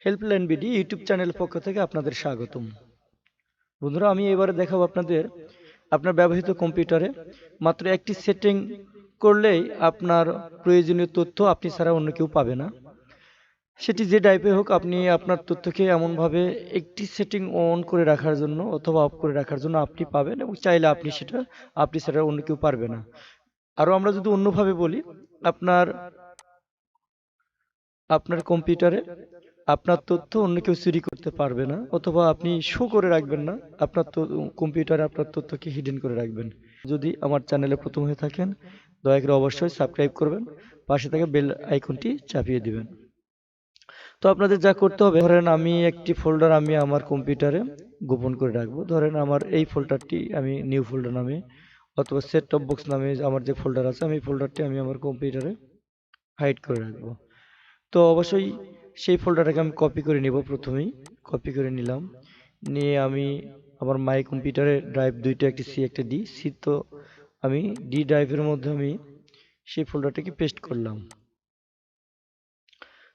Helpline BD YouTube চ্যানেলের পক্ষ থেকে আপনাদের স্বাগতম। বন্ধুরা, আমি এবারে দেখাবো আপনাদের আপনার ব্যবহৃত কম্পিউটারে মাত্র একটি সেটিং করলেই আপনার প্রয়োজনীয় তথ্য আপনি ছাড়া অন্য কেউ পাবে না। সেটি যে টাইপের হোক, আপনি আপনার তথ্যকে এমনভাবে একটি সেটিং অন করে রাখার জন্য অথবা অফ করে রাখার জন্য আপনি পাবেন, এবং চাইলে আপনি ছাড়া অন্য কেউ পারবে না। আরও আমরা যদি অন্যভাবে বলি, আপনার আপনার কম্পিউটারে আপনার তথ্য অন্য কেউ চুরি করতে পারবে না, অথবা আপনি শো করে রাখবেন না। আপনার কম্পিউটারে আপনার তথ্যকে হিডেন করে রাখবেন। যদি আমার চ্যানেলে প্রথম হয়ে থাকেন, দয়া করে অবশ্যই সাবস্ক্রাইব করবেন, পাশে থাকা বেল আইকনটি চাপিয়ে দিবেন। তো আপনাদের যা করতে হবে, ধরেন আমি একটি ফোল্ডার আমি আমার কম্পিউটারে গোপন করে রাখবো। ধরেন আমার এই ফোল্ডারটি আমি নিউ ফোল্ডার নামে অথবা সেট টপ বক্স নামে আমার যে ফোল্ডার আছে, আমি এই ফোল্ডারটি আমি আমার কম্পিউটারে হাইড করে রাখবো। তো অবশ্যই সেই ফোল্ডারটাকে আমি কপি করে নিব। প্রথমেই কপি করে নিলাম, নিয়ে আমি আমার মাই কম্পিউটারে ড্রাইভ দুইটা, একটি সি একটা ডি। সি তো আমি ডি ড্রাইভের মধ্যে আমি সেই ফোল্ডারটাকে পেস্ট করলাম।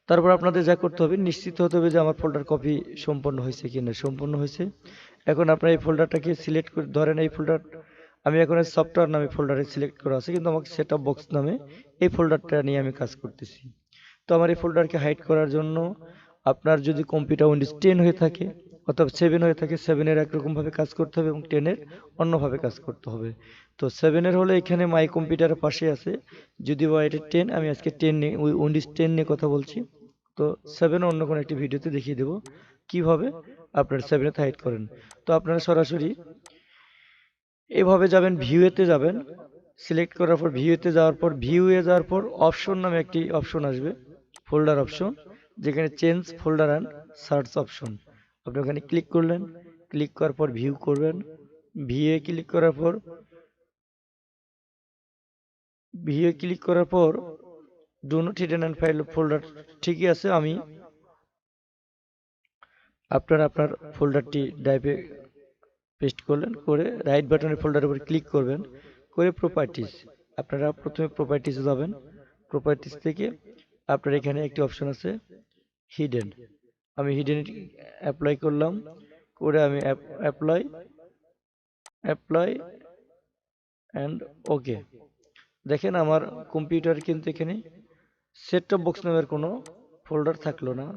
তারপর আপনাদের যা করতে হবে, নিশ্চিত হতে হবে যে আমার ফোল্ডার কপি সম্পন্ন হয়েছে কিনা। সম্পন্ন হয়েছে। এখন আপনার এই ফোল্ডারটাকে সিলেক্ট করে ধরেন, এই ফোল্ডার আমি এখন সফটওয়্যার নামে ফোল্ডারে সিলেক্ট করা আছে, কিন্তু আমাকে সেট আপ বক্স নামে এই ফোল্ডারটা নিয়ে আমি কাজ করতেছি। তো আমার এই ফোল্ডারকে হাইড করার জন্য আপনার যদি কম্পিউটার উইন্ডোজ 10 হয়ে থাকে অথবা 7 হয়ে থাকে, 7-এর একরকমভাবে কাজ করতে হবে এবং 10-এর অন্যভাবে কাজ করতে হবে। তো 7-এর হলে এখানে মাই কম্পিউটারের পাশে আছে, যদিও এটা 10, আমি আজকে 10 নিয়ে উইন্ডোজ 10 নিয়ে কথা বলছি। তো 7 অন্য কোনো একটি ভিডিওতে দেখিয়ে দেবো কিভাবে আপনারা 7-এতে হাইড করেন। তো আপনারা সরাসরি এভাবে যাবেন, ভিউতে যাবেন। সিলেক্ট করার পর ভিউতে যাওয়ার পর অপশন নামে একটি অপশন আসবে, ফোল্ডার অপশন, যেখানে change folder and search option. আপনি ওখানে ক্লিক করলেন, ক্লিক করার পর ভিউ করবেন। ভিউয়ে ক্লিক করার পর do not hidden and file folder ঠিকই আছে। আমি আপনার ফোল্ডারটি ড্রাইভে পেস্ট করলেন, করে রাইট বাটনের ফোল্ডারের উপর ক্লিক করবেন, করে প্রপার্টিজ। আপনারা প্রথমে প্রপার্টিজে যাবেন। প্রপার্টিজ থেকে আপনার এখানে একটি অপশন আছে হিডেন। আমি হিডেন অ্যাপ্লাই করলাম, করে আমি অ্যাপ্লাই অ্যাপ্লাই অ্যান্ড ওকে। দেখেন আমার কম্পিউটার কিন্তু এখানে সেট টপ বক্স নামের কোনো ফোল্ডার থাকলো না।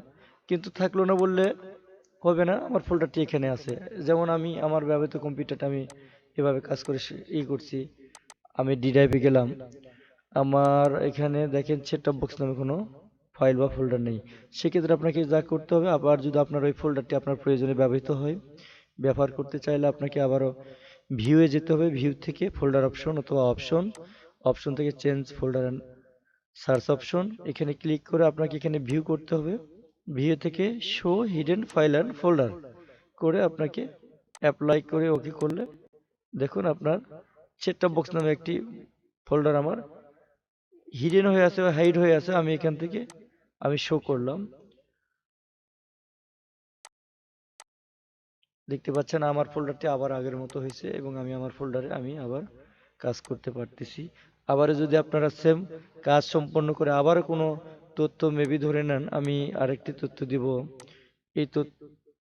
কিন্তু থাকলো না বললে হবে না, আমার ফোল্ডারটি এখানে আছে। যেমন আমি আমার ব্যবহৃত কম্পিউটারটা আমি এভাবে কাজ করে করছি। আমি ডি ড্রাইভে গেলাম, আমার এখানে দেখেন সেট টপ বক্স নামে কোনো ফাইল বা ফোল্ডার নেই। সেক্ষেত্রে আপনাকে যা করতে হবে, আবার যদি আপনার ওই ফোল্ডারটি আপনার প্রয়োজনে ব্যবহৃত হয়, ব্যবহার করতে চাইলে আপনাকে আবারও ভিউয়ে যেতে হবে। ভিউ থেকে ফোল্ডার অপশন অথবা অপশন থেকে change folder and search option, এখানে ক্লিক করে আপনাকে এখানে ভিউ করতে হবে। ভিউ থেকে show hidden file and folder করে আপনাকে অ্যাপ্লাই করে ওকে করলে দেখুন আপনার সেট টপ বক্স নামে একটি ফোল্ডার আমার হিডেন হয়ে আছে বা হাইড হয়ে আছে। আমি এখান থেকে আমি শো করলাম, দেখতে পাচ্ছেন আমার ফোল্ডারটি আবার আগের মতো হয়েছে, এবং আমি আমার ফোল্ডারে আমি আবার কাজ করতে পারতেছি। আবার যদি আপনারা সেম কাজ সম্পন্ন করে আবার কোনো তথ্য মেবি ধরে নেন, আমি আরেকটি তথ্য দিব, এই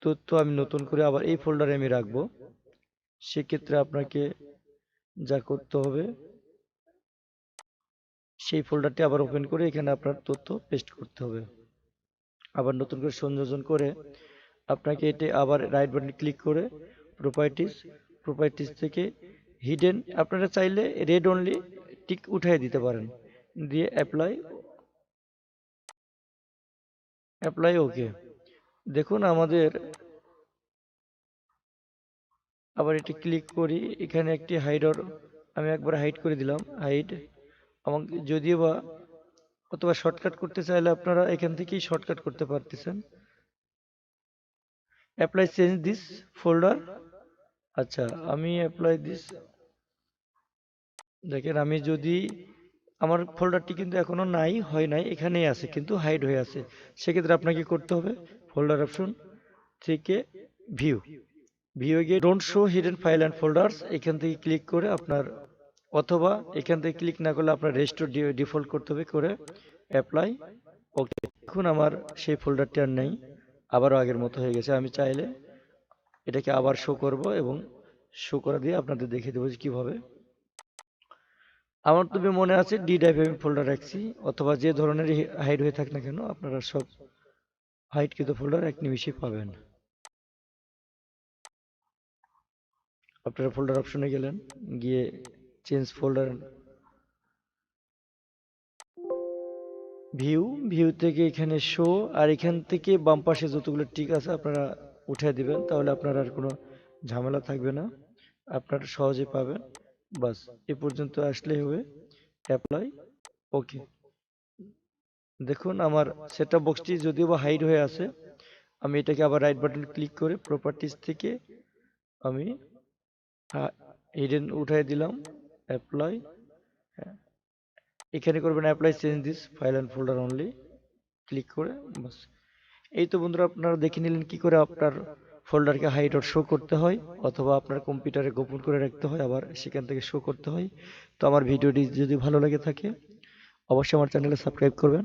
তথ্য আমি নতুন করে আবার এই ফোল্ডারে আমি রাখবো। সেক্ষেত্রে আপনাকে যা করতে হবে, সেই ফোল্ডারটি আবার ওপেন করে এখানে আপনার তথ্য পেস্ট করতে হবে। আবার নতুন করে সংযোজন করে আপনাকে এটি আবার রাইট বাটনে ক্লিক করে প্রপার্টিজ থেকে হিডেন, আপনারা চাইলে রেড অনলি টিক উঠিয়ে দিতে পারেন, দিয়ে অ্যাপ্লাই ওকে। দেখুন আমাদের আবার এটি ক্লিক করি, এখানে একটি হাইডর আমি একবার হাইড করে দিলাম, হাইড। আমাকে যদিও বা অথবা শর্টকাট করতে চাইলে আপনারা এখান থেকেই শর্টকাট করতে পারতেছেন। Apply change this folder. আচ্ছা, আমি অ্যাপ্লাই দিস, দেখেন আমি যদি আমার ফোল্ডারটি কিন্তু এখনো হয় নাই, এখানেই আছে কিন্তু হাইড হয়ে আছে। সেক্ষেত্রে আপনাকে করতে হবে ফোল্ডার অপশন থেকে ভিউ গিয়ে don't show hidden file and folders, এখান থেকে ক্লিক করে আপনার, অথবা এখান থেকে ক্লিক না করলে আপনার রেস্টোর ডিফল্ট করতে হবে, করে অ্যাপ্লাই ওকে। এখন আমার সেই ফোল্ডারটি আর নেই, আবারও আগের মতো হয়ে গেছে। আমি চাইলে এটাকে আবার শো করব এবং শো করা দিয়ে আপনাদের দেখিয়ে দেবো যে কিভাবে। আমার তবে মনে আছে ডি ড্রাইভে আমি ফোল্ডার রাখছি, অথবা যে ধরনের হাইড হয়ে থাক না কেন আপনারা সব হাইডকৃত ফোল্ডার এক নিমিষে পাবেন। আপনারা ফোল্ডার অপশনে গেলেন, গিয়ে চেঞ্জ ফোল্ডার, ভিউ, ভিউ থেকে এখানে শো, আর এখান থেকে বাম পাশে যতগুলো টিক আছে আপনারা উঠিয়ে দিবেন, তাহলে আপনার আর কোনো ঝামেলা থাকবে না, আপনারা সহজে পাবেন। বাস এ পর্যন্ত আসলেই হবে। অ্যাপ্লাই, ওকে। দেখুন আমার সেটআপ বক্সটি যদিও বা হাইড হয়ে আছে, আমি এটাকে আবার রাইট বাটন ক্লিক করে প্রপার্টিজ থেকে আমি হিডেন উঠাই দিলাম। অ্যাপ্লাই, এখানে করবেন apply change this file and folder only, click করে বাস। এই তো বন্ধুরা, আপনারা দেখে নিলেন কি করে আপনার ফোল্ডারকে হাইড অর শো করতে হয়, অথবা আপনার কম্পিউটারে গোপন করে রাখতে হয়, আবার সেখান থেকে শো করতে হয়। তো আমার ভিডিওটি যদি ভালো লাগে থাকে অবশ্যই আমার চ্যানেলে সাবস্ক্রাইব করবেন।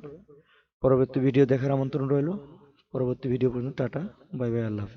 পরবর্তী ভিডিও দেখার আমন্ত্রণ রইল। পরবর্তী ভিডিও পর্যন্ত টাটা, বাই বাই, আল্লাহ হাফেজ।